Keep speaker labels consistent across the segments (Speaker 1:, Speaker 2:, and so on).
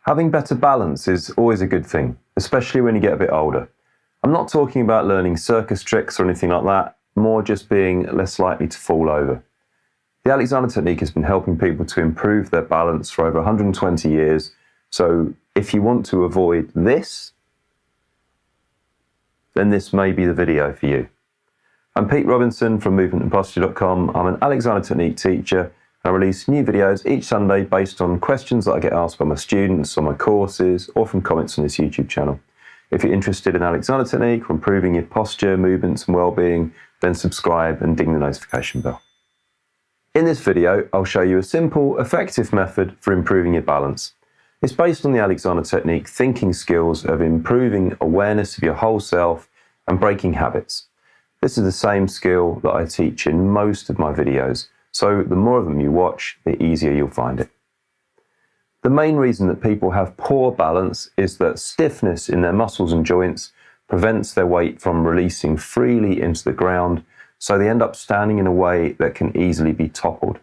Speaker 1: Having better balance is always a good thing, especially when you get a bit older. I'm not talking about learning circus tricks or anything like that, more just being less likely to fall over. The Alexander technique has been helping people to improve their balance for over 120 years, so if you want to avoid this, then this may be the video for you. I'm Pete Robinson from movementandposture.com. I'm an Alexander technique teacher. I release new videos each Sunday based on questions that I get asked by my students on my courses or from comments on this YouTube channel. If you're interested in Alexander technique or improving your posture, movements and well-being, then subscribe and ding the notification bell. In this video, I'll show you a simple, effective method for improving your balance. It's based on the Alexander technique thinking skills of improving awareness of your whole self and breaking habits. This is the same skill that I teach in most of my videos, so the more of them you watch, the easier you'll find it. The main reason that people have poor balance is that stiffness in their muscles and joints prevents their weight from releasing freely into the ground, so they end up standing in a way that can easily be toppled.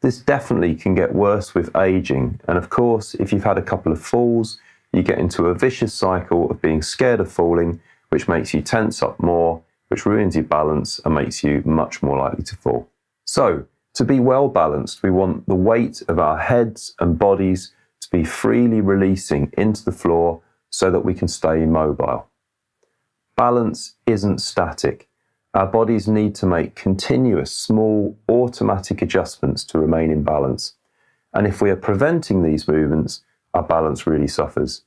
Speaker 1: This definitely can get worse with aging, and of course, if you've had a couple of falls, you get into a vicious cycle of being scared of falling, which makes you tense up more, which ruins your balance and makes you much more likely to fall. So, to be well balanced, we want the weight of our heads and bodies to be freely releasing into the floor so that we can stay mobile. Balance isn't static. Our bodies need to make continuous, small, automatic adjustments to remain in balance. And if we are preventing these movements, our balance really suffers.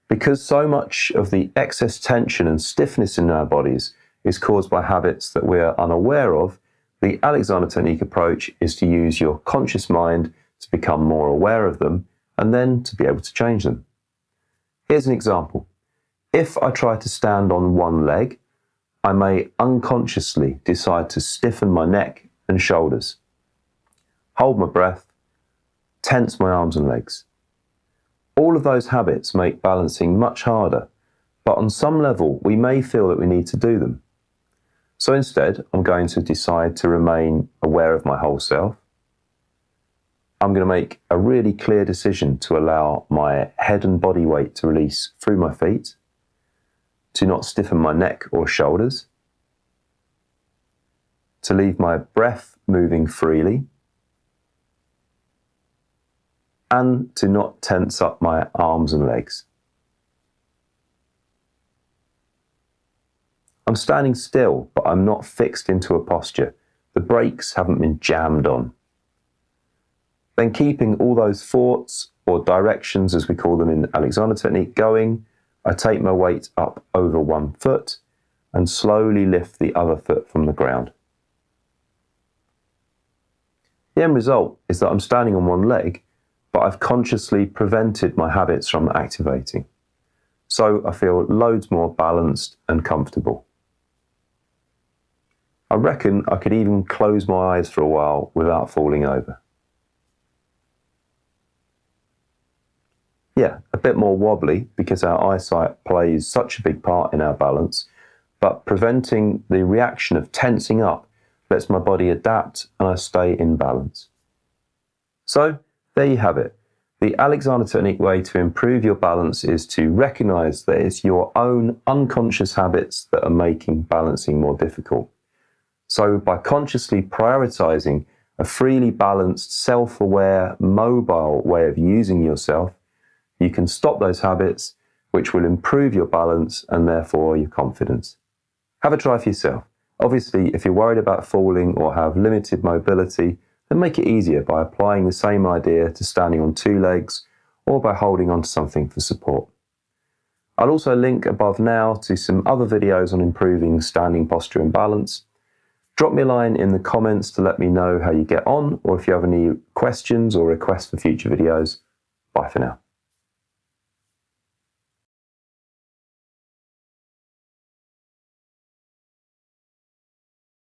Speaker 1: Because so much of the excess tension and stiffness in our bodies is caused by habits that we are unaware of, the Alexander technique approach is to use your conscious mind to become more aware of them and then to be able to change them. Here's an example. If I try to stand on one leg, I may unconsciously decide to stiffen my neck and shoulders, hold my breath, tense my arms and legs. All of those habits make balancing much harder, but on some level we may feel that we need to do them. So instead, I'm going to decide to remain aware of my whole self. I'm going to make a really clear decision to allow my head and body weight to release through my feet, to not stiffen my neck or shoulders, to leave my breath moving freely, and to not tense up my arms and legs. I'm standing still, but I'm not fixed into a posture. The brakes haven't been jammed on. Then keeping all those thoughts, or directions as we call them in Alexander technique, going, I take my weight up over one foot and slowly lift the other foot from the ground. The end result is that I'm standing on one leg, but I've consciously prevented my habits from activating. So I feel loads more balanced and comfortable. I reckon I could even close my eyes for a while without falling over. Yeah, a bit more wobbly because our eyesight plays such a big part in our balance, but preventing the reaction of tensing up lets my body adapt and I stay in balance. So, there you have it. The Alexander technique way to improve your balance is to recognize that it's your own unconscious habits that are making balancing more difficult. So, by consciously prioritizing a freely balanced, self-aware, mobile way of using yourself, you can stop those habits, which will improve your balance and therefore your confidence. Have a try for yourself. Obviously, if you're worried about falling or have limited mobility, then make it easier by applying the same idea to standing on two legs or by holding onto something for support. I'll also link above now to some other videos on improving standing posture and balance. Drop me a line in the comments to let me know how you get on, or if you have any questions or requests for future videos. Bye for now.